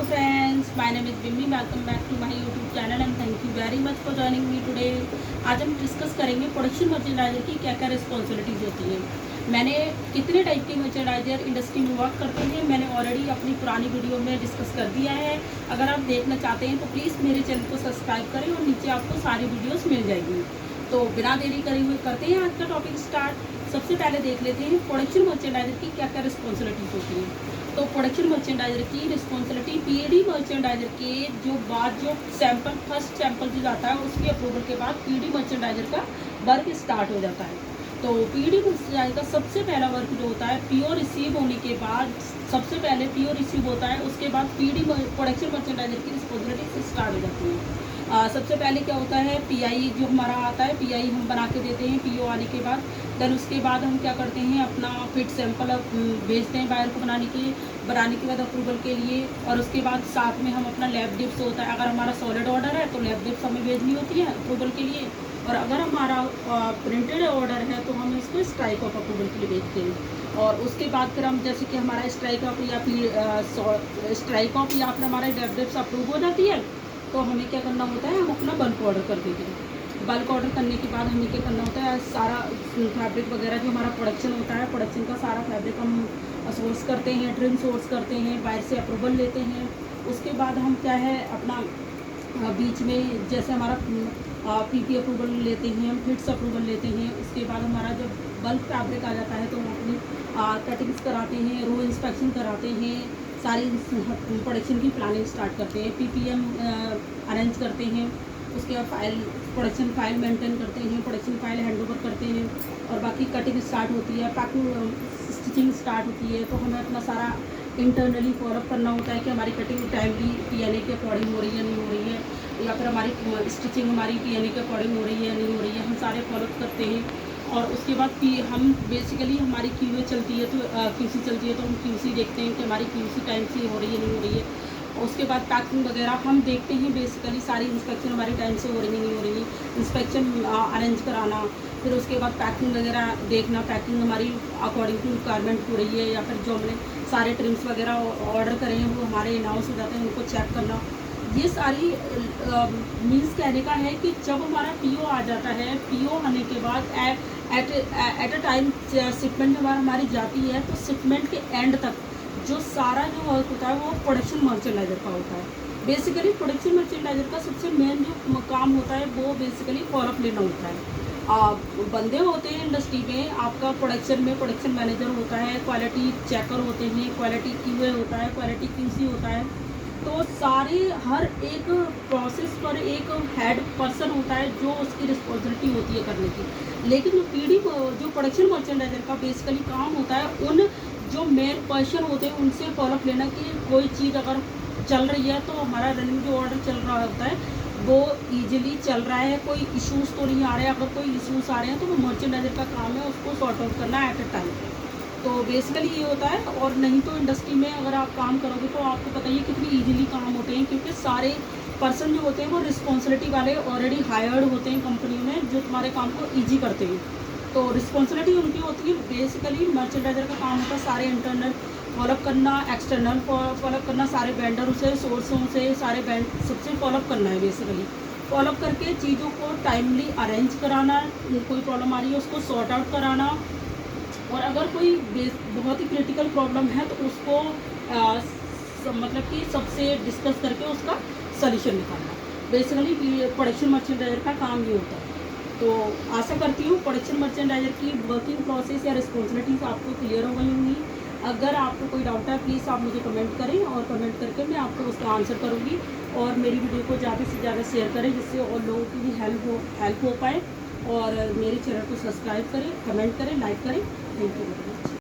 Hello friends, my name is Bimbi. Welcome back to my YouTube channel and thank you very much for joining me today. आज हम discuss करेंगे production merchandiser की क्या क्या responsibilities होती हैं। मैंने कितने टाइप के मर्चेंडाइजर इंडस्ट्री में वर्क करते हैं मैंने ऑलरेडी अपनी पुरानी वीडियो में डिस्कस कर दिया है। अगर आप देखना चाहते हैं तो प्लीज़ मेरे चैनल को सब्सक्राइब करें और नीचे आपको सारी वीडियोज़ मिल जाएगी। तो बिना देरी करे हुए करते हैं आज का टॉपिक स्टार्ट। सबसे पहले देख लेते हैं प्रोडक्शन मर्चेंडाइजर की क्या क्या रिस्पॉन्सिबिलिटीज़ होती हैं। तो प्रोडक्शन मर्चेंडाइजर की रिस्पॉन्सिबिलिटी पीएडी मर्चेंडाइजर के जो सैंपल फर्स्ट सैंपल जो जाता है उसकी अप्रूवल के बाद पीएडी मर्चेंडाइजर का वर्क स्टार्ट हो जाता है। तो पीएडी मर्चेंडाइजर का सबसे पहला वर्क जो होता है पीओ रिसीव होने के बाद सबसे पहले पीओ रिसीव होता है, उसके बाद पीएडी प्रोडक्शन मर्चेंडाइजर की रिस्पॉन्सिबिलिटी स्टार्ट हो जाती है। सबसे पहले क्या होता है पीआई जो हमारा आता है, पीआई हम बना के देते हैं पीओ आने के बाद। देन उसके बाद हम क्या करते हैं अपना फिट सैंपल भेजते हैं बायर को बनाने के बाद अप्रूवल के लिए। और उसके बाद साथ में हम अपना लैब डिप्स होता है, अगर हमारा सॉलिड ऑर्डर है तो लैब डिप्स हमें भेजनी होती है अप्रूवल के लिए। और अगर हमारा प्रिंटेड ऑर्डर है तो हम इसको स्ट्राइक ऑफ अप्रूवल के लिए भेजते हैं। और उसके बाद फिर हम जैसे कि हमारा स्ट्राइक ऑफ या फिर हमारा लैब डिप्स अप्रूव हो जाती है तो हमें क्या करना होता है हम अपना बल्क ऑर्डर कर देते हैं। बल्क ऑर्डर करने के बाद हमें क्या करना होता है सारा फैब्रिक वगैरह जो हमारा प्रोडक्शन होता है प्रोडक्शन का सारा फैब्रिक हम सोर्स करते हैं, ट्रिम सोर्स करते हैं, बाहर से अप्रूवल लेते हैं। उसके बाद हम क्या है अपना बीच में जैसे हमारा पीपी अप्रूवल लेते हैं, हम फिट्स अप्रूवल लेते हैं। उसके बाद हमारा जब बल्क फैब्रिक आ जाता है तो हम अपनी कटिंग्स कराते हैं, रो इंस्पेक्शन कराते हैं, सारी प्रोडक्शन की प्लानिंग स्टार्ट करते हैं, पीपीएम अरेंज करते हैं। उसके बाद प्रोडक्शन फाइल मेंटेन करते हैं, प्रोडक्शन फाइल हैंडओवर करते हैं और बाकी कटिंग स्टार्ट होती है, पैकिंग स्टिचिंग स्टार्ट होती है। तो हमें अपना सारा इंटरनली फॉलोअप करना होता है कि हमारी कटिंग टाइमली पीएनए के अकॉर्डिंग हो रही है नहीं हो रही है, या फिर हमारी स्टिचिंग हमारी पीएनए के अकॉर्डिंग हो रही है नहीं हो रही है, हम सारे फॉलोअप करते हैं। और उसके बाद हम बेसिकली हमारी क्यूए चलती है तो क्यूसी चलती है तो हम क्यूसी देखते हैं कि हमारी क्यूसी टाइम से हो रही है नहीं हो रही है। उसके बाद पैकिंग वगैरह हम देखते हैं, बेसिकली सारी इंस्पेक्शन हमारी टाइम से हो रही है नहीं हो रही है, इंस्पेक्शन अरेंज कराना। फिर उसके बाद पैकिंग वगैरह देखना, पैकिंग हमारी अकॉर्डिंग टू रिक्वायरमेंट हो रही है या फिर जो हमने सारे ट्रिम्स वगैरह ऑर्डर करे हैं वो हमारे इन हाउस हो जाते हैं, उनको चेक करना। ये सारी मीन्स कहने का है कि जब हमारा पीओ आ जाता है, पीओ आने के बाद एट अ टाइम शिपमेंट जब हमारी जाती है तो शिपमेंट के एंड तक जो सारा जो वर्क होता है वो प्रोडक्शन मर्चेंडाइजर का होता है। बेसिकली प्रोडक्शन मर्चेंडाइजर का सबसे मेन जो काम होता है वो बेसिकली फॉलोअप लेना होता है। बंदे होते हैं इंडस्ट्री में, आपका प्रोडक्शन में प्रोडक्शन मैनेजर होता है, क्वालिटी चेकर होते हैं, क्वालिटी क्यूए होता है, क्वालिटी क्यूसी होता है। तो सारे हर एक प्रोसेस पर एक हेड पर्सन होता है जो उसकी रिस्पॉन्सिबिलिटी होती है करने की। लेकिन जो पीडी जो प्रोडक्शन मर्चेंडाइजर का बेसिकली काम होता है उन जो मेन पर्सन होते हैं उनसे फॉलोअप लेना कि कोई चीज़ अगर चल रही है तो हमारा रनिंग जो ऑर्डर चल रहा होता है वो ईजिली चल रहा है, कोई इश्यूज़ तो नहीं आ रहे हैं। अगर कोई इश्यूज़ आ रहे हैं तो वो मर्चेंडाइजर का काम है उसको सॉर्ट आउट करना एट अ टाइम। तो बेसिकली ये होता है। और नहीं तो इंडस्ट्री में अगर आप काम करोगे तो आपको पता ही है कितनी इजीली काम होते हैं, क्योंकि सारे पर्सन जो होते हैं वो रिस्पॉन्सिबिलिटी वाले ऑलरेडी हायर्ड होते हैं कंपनियों में जो तुम्हारे काम को ईजी करते हैं। तो रिस्पॉन्सिबिलिटी उनकी होती है। बेसिकली मर्चेंडाइजर का काम होता है सारे इंटरनल फॉलोअप करना, एक्सटर्नल फॉलोअप करना, सारे वेंडरों से सोर्सों से सारे सबसे फॉलोअप करना है। बेसिकली फॉलोअप करके चीज़ों को टाइमली अरेंज कराना, कोई प्रॉब्लम आ रही है उसको सॉर्ट आउट कराना। और अगर कोई बहुत ही क्रिटिकल प्रॉब्लम है तो उसको मतलब कि सबसे डिस्कस करके उसका सॉल्यूशन निकालना। बेसिकली प्रोडक्शन मर्चेंडाइजर का काम ये होता है। तो आशा करती हूँ प्रोडक्शन मर्चेंडाइजर की वर्किंग प्रोसेस या रिस्पॉन्सिबिलिटीज़ आपको क्लियर हो गई होंगी। अगर आपको कोई डाउट है प्लीज़ आप मुझे कमेंट करें और कमेंट करके मैं आपको उसका आंसर करूँगी। और मेरी वीडियो को ज़्यादा से ज़्यादा शेयर करें जिससे और लोगों की भी हेल्प हो पाए। और मेरे चैनल को सब्सक्राइब करें, कमेंट करें, लाइक करें। Thank you very much.